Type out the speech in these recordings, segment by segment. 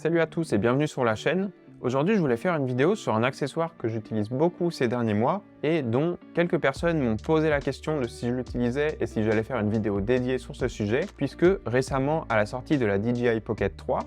Salut à tous et bienvenue sur la chaîne. Aujourd'hui, je voulais faire une vidéo sur un accessoire que j'utilise beaucoup ces derniers mois et dont quelques personnes m'ont posé la question de si je l'utilisais et si j'allais faire une vidéo dédiée sur ce sujet, puisque récemment, à la sortie de la DJI Pocket 3,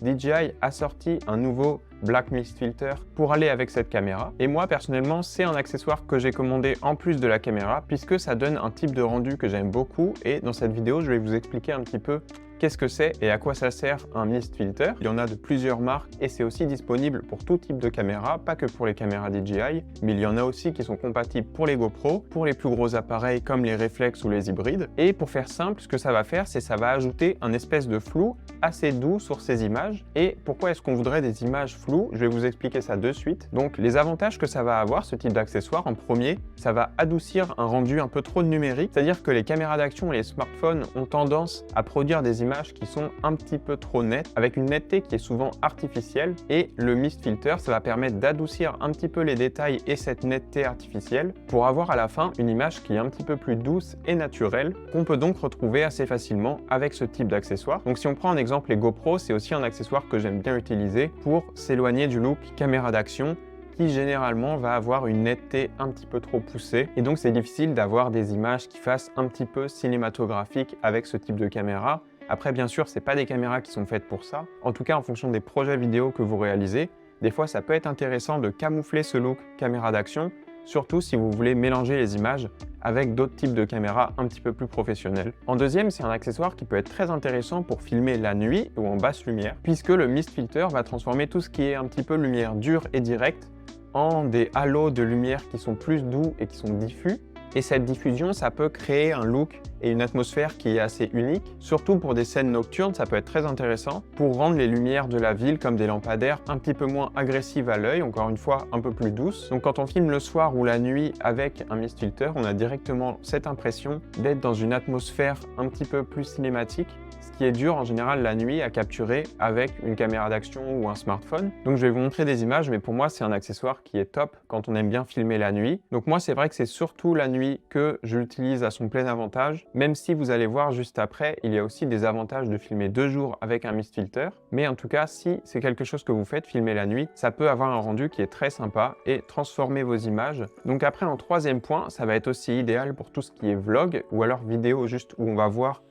DJI a sorti un nouveau Black Mist Filter pour aller avec cette caméra. Et moi, personnellement, c'est un accessoire que j'ai commandé en plus de la caméra, puisque ça donne un type de rendu que j'aime beaucoup. Et dans cette vidéo, je vais vous expliquer un petit peu qu'est-ce que c'est et à quoi ça sert un mist filter. Il y en a de plusieurs marques et c'est aussi disponible pour tout type de caméra, pas que pour les caméras DJI, mais il y en a aussi qui sont compatibles pour les GoPro, pour les plus gros appareils comme les réflexes ou les hybrides. Et pour faire simple, ce que ça va faire, c'est ça va ajouter un espèce de flou assez doux sur ces images. Et pourquoi est-ce qu'on voudrait des images floues? Je vais vous expliquer ça de suite. Donc les avantages que ça va avoir, ce type d'accessoire, en premier, ça va adoucir un rendu un peu trop numérique, c'est-à-dire que les caméras d'action et les smartphones ont tendance à produire des images qui sont un petit peu trop nettes, avec une netteté qui est souvent artificielle, et le mist filter, ça va permettre d'adoucir un petit peu les détails et cette netteté artificielle pour avoir à la fin une image qui est un petit peu plus douce et naturelle, qu'on peut donc retrouver assez facilement avec ce type d'accessoire. Donc si on prend en exemple les GoPro, c'est aussi un accessoire que j'aime bien utiliser pour s'éloigner du look caméra d'action, qui généralement va avoir une netteté un petit peu trop poussée et donc c'est difficile d'avoir des images qui fassent un petit peu cinématographique avec ce type de caméra. Après bien sûr, c'est pas des caméras qui sont faites pour ça. En tout cas, en fonction des projets vidéo que vous réalisez, des fois ça peut être intéressant de camoufler ce look caméra d'action, surtout si vous voulez mélanger les images avec d'autres types de caméras un petit peu plus professionnelles. En deuxième, c'est un accessoire qui peut être très intéressant pour filmer la nuit ou en basse lumière, puisque le mist filter va transformer tout ce qui est un petit peu lumière dure et directe en des halos de lumière qui sont plus doux et qui sont diffus. Et cette diffusion, ça peut créer un look et une atmosphère qui est assez unique. Surtout pour des scènes nocturnes, ça peut être très intéressant pour rendre les lumières de la ville comme des lampadaires un petit peu moins agressives à l'œil, encore une fois un peu plus douces. Donc quand on filme le soir ou la nuit avec un mist filter, on a directement cette impression d'être dans une atmosphère un petit peu plus cinématique, ce qui est dur en général la nuit à capturer avec une caméra d'action ou un smartphone. Donc je vais vous montrer des images, mais pour moi c'est un accessoire qui est top quand on aime bien filmer la nuit. Donc moi c'est vrai que c'est surtout la nuit que je l'utilise à son plein avantage, même si vous allez voir juste après, il y a aussi des avantages de filmer 2 jours avec un mist filter. Mais en tout cas, si c'est quelque chose que vous faites, filmer la nuit, ça peut avoir un rendu qui est très sympa et transformer vos images. Donc après, en troisième point, ça va être aussi idéal pour tout ce qui est vlog ou alors vidéo juste où on va voir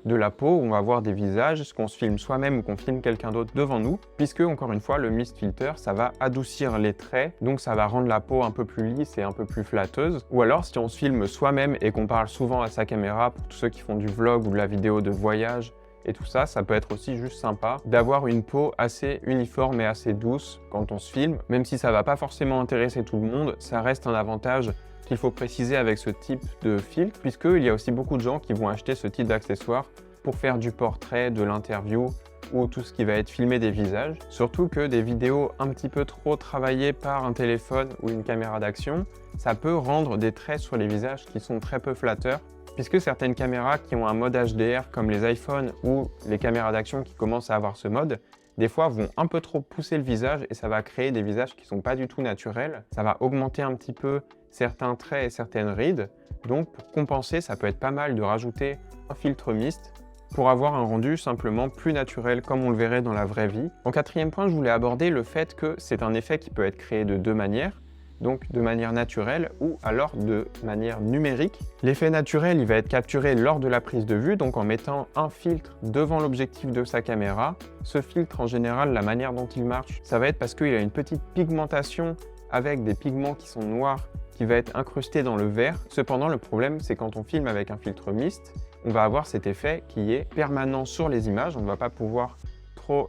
de la peau, où on va voir des visages, ce qu'on se filme soi-même ou qu'on filme quelqu'un d'autre devant nous, puisque encore une fois le mist filter ça va adoucir les traits, donc ça va rendre la peau un peu plus lisse et un peu plus flatteuse. Ou alors si on se filme soi-même et qu'on parle souvent à sa caméra, pour tous ceux qui font du vlog ou de la vidéo de voyage et tout ça, ça peut être aussi juste sympa d'avoir une peau assez uniforme et assez douce quand on se filme, même si ça va pas forcément intéresser tout le monde, ça reste un avantage qu'il faut préciser avec ce type de filtre, puisqu'il y a aussi beaucoup de gens qui vont acheter ce type d'accessoire pour faire du portrait, de l'interview ou tout ce qui va être filmé des visages. Surtout que des vidéos un petit peu trop travaillées par un téléphone ou une caméra d'action, ça peut rendre des traits sur les visages qui sont très peu flatteurs, puisque certaines caméras qui ont un mode HDR comme les iPhones ou les caméras d'action qui commencent à avoir ce mode, des fois vont un peu trop pousser le visage et ça va créer des visages qui ne sont pas du tout naturels. Ça va augmenter un petit peu certains traits et certaines rides. Donc pour compenser, ça peut être pas mal de rajouter un filtre mist pour avoir un rendu simplement plus naturel comme on le verrait dans la vraie vie. En quatrième point, je voulais aborder le fait que c'est un effet qui peut être créé de deux manières. Donc de manière naturelle ou alors de manière numérique. L'effet naturel, il va être capturé lors de la prise de vue, donc en mettant un filtre devant l'objectif de sa caméra. Ce filtre, en général, la manière dont il marche, ça va être parce qu'il a une petite pigmentation avec des pigments qui sont noirs qui va être incrusté dans le vert. Cependant, le problème, c'est quand on filme avec un filtre mist, on va avoir cet effet qui est permanent sur les images, on ne va pas pouvoir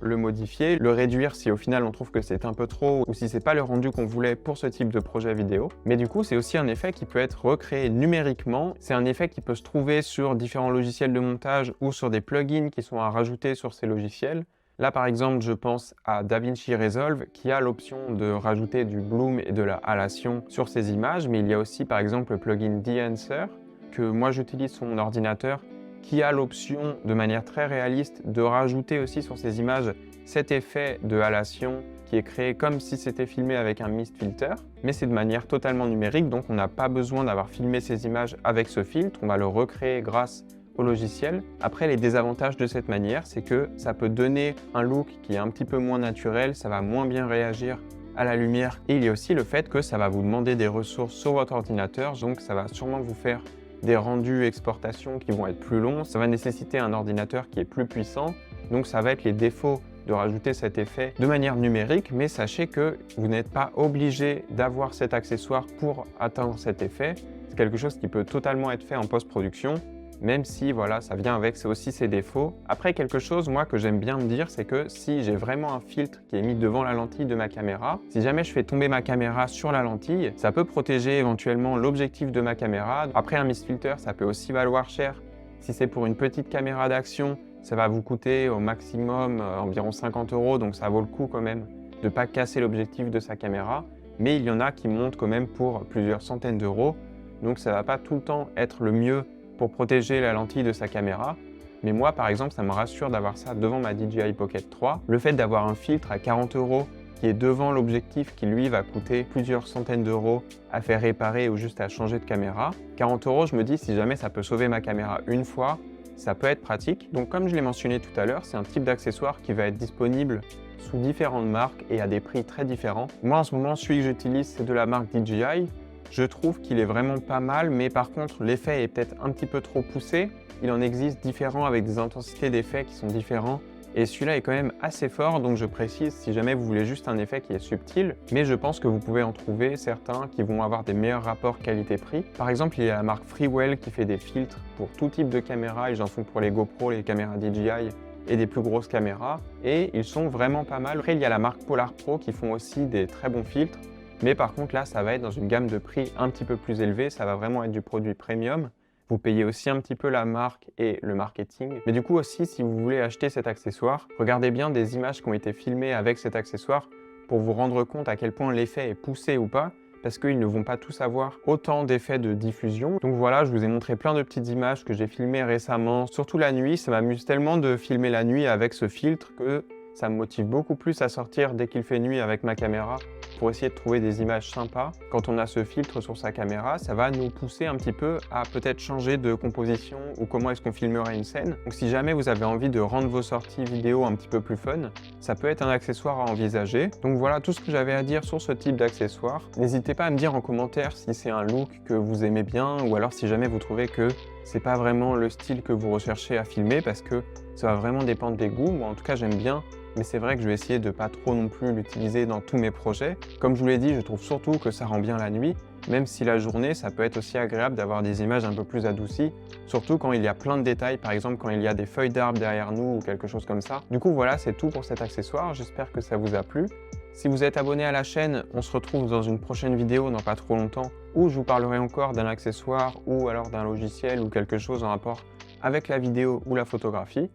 le modifier, le réduire si au final on trouve que c'est un peu trop ou si c'est pas le rendu qu'on voulait pour ce type de projet vidéo. Mais du coup, c'est aussi un effet qui peut être recréé numériquement. C'est un effet qui peut se trouver sur différents logiciels de montage ou sur des plugins qui sont à rajouter sur ces logiciels. Là, par exemple, je pense à DaVinci Resolve qui a l'option de rajouter du bloom et de la halation sur ces images, mais il y a aussi par exemple le plugin De-Enhancer que moi j'utilise sur mon ordinateur qui a l'option de manière très réaliste de rajouter aussi sur ces images cet effet de halation qui est créé comme si c'était filmé avec un mist filter, mais c'est de manière totalement numérique, donc on n'a pas besoin d'avoir filmé ces images avec ce filtre, on va le recréer grâce au logiciel. Après, les désavantages de cette manière, c'est que ça peut donner un look qui est un petit peu moins naturel, ça va moins bien réagir à la lumière. Et il y a aussi le fait que ça va vous demander des ressources sur votre ordinateur, donc ça va sûrement vous faire des rendus exportation qui vont être plus longs. Ça va nécessiter un ordinateur qui est plus puissant, donc ça va être les défauts de rajouter cet effet de manière numérique, mais sachez que vous n'êtes pas obligé d'avoir cet accessoire pour atteindre cet effet. C'est quelque chose qui peut totalement être fait en post-production, même si voilà, ça vient avec aussi ses défauts. Après, quelque chose moi que j'aime bien me dire, c'est que si j'ai vraiment un filtre qui est mis devant la lentille de ma caméra, si jamais je fais tomber ma caméra sur la lentille, ça peut protéger éventuellement l'objectif de ma caméra. Après, un mist filter, ça peut aussi valoir cher. Si c'est pour une petite caméra d'action, ça va vous coûter au maximum environ 50 €, donc ça vaut le coup quand même de ne pas casser l'objectif de sa caméra. Mais il y en a qui montent quand même pour plusieurs centaines d'euros, donc ça ne va pas tout le temps être le mieux pour protéger la lentille de sa caméra. Mais moi, par exemple, ça me rassure d'avoir ça devant ma DJI Pocket 3. Le fait d'avoir un filtre à 40 € qui est devant l'objectif qui lui va coûter plusieurs centaines d'euros à faire réparer ou juste à changer de caméra. 40 €, je me dis si jamais ça peut sauver ma caméra une fois, ça peut être pratique. Donc comme je l'ai mentionné tout à l'heure, c'est un type d'accessoire qui va être disponible sous différentes marques et à des prix très différents. Moi en ce moment, celui que j'utilise, c'est de la marque DJI. Je trouve qu'il est vraiment pas mal, mais par contre l'effet est peut-être un petit peu trop poussé. Il en existe différents avec des intensités d'effets qui sont différents. Et celui-là est quand même assez fort, donc je précise si jamais vous voulez juste un effet qui est subtil, mais je pense que vous pouvez en trouver certains qui vont avoir des meilleurs rapports qualité-prix. Par exemple, il y a la marque Freewell qui fait des filtres pour tout type de caméra, ils en font pour les GoPro, les caméras DJI et des plus grosses caméras, et ils sont vraiment pas mal. Après, il y a la marque Polar Pro qui font aussi des très bons filtres, mais par contre là, ça va être dans une gamme de prix un petit peu plus élevée, ça va vraiment être du produit premium. Vous payez aussi un petit peu la marque et le marketing. Mais du coup aussi, si vous voulez acheter cet accessoire, regardez bien des images qui ont été filmées avec cet accessoire pour vous rendre compte à quel point l'effet est poussé ou pas, parce qu'ils ne vont pas tous avoir autant d'effets de diffusion. Donc voilà, je vous ai montré plein de petites images que j'ai filmées récemment, surtout la nuit. Ça m'amuse tellement de filmer la nuit avec ce filtre que ça me motive beaucoup plus à sortir dès qu'il fait nuit avec ma caméra pour essayer de trouver des images sympas. Quand on a ce filtre sur sa caméra, ça va nous pousser un petit peu à peut-être changer de composition ou comment est-ce qu'on filmerait une scène. Donc si jamais vous avez envie de rendre vos sorties vidéo un petit peu plus fun, ça peut être un accessoire à envisager. Donc voilà tout ce que j'avais à dire sur ce type d'accessoire. N'hésitez pas à me dire en commentaire si c'est un look que vous aimez bien ou alors si jamais vous trouvez que c'est pas vraiment le style que vous recherchez à filmer, parce que ça va vraiment dépendre des goûts. Moi en tout cas j'aime bien, mais c'est vrai que je vais essayer de pas trop non plus l'utiliser dans tous mes projets. Comme je vous l'ai dit, je trouve surtout que ça rend bien la nuit, même si la journée, ça peut être aussi agréable d'avoir des images un peu plus adoucies, surtout quand il y a plein de détails, par exemple quand il y a des feuilles d'arbres derrière nous ou quelque chose comme ça. Du coup voilà, c'est tout pour cet accessoire, j'espère que ça vous a plu. Si vous êtes abonné à la chaîne, on se retrouve dans une prochaine vidéo dans pas trop longtemps, où je vous parlerai encore d'un accessoire ou alors d'un logiciel ou quelque chose en rapport avec la vidéo ou la photographie.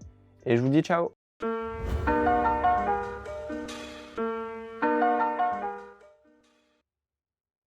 Et je vous dis ciao!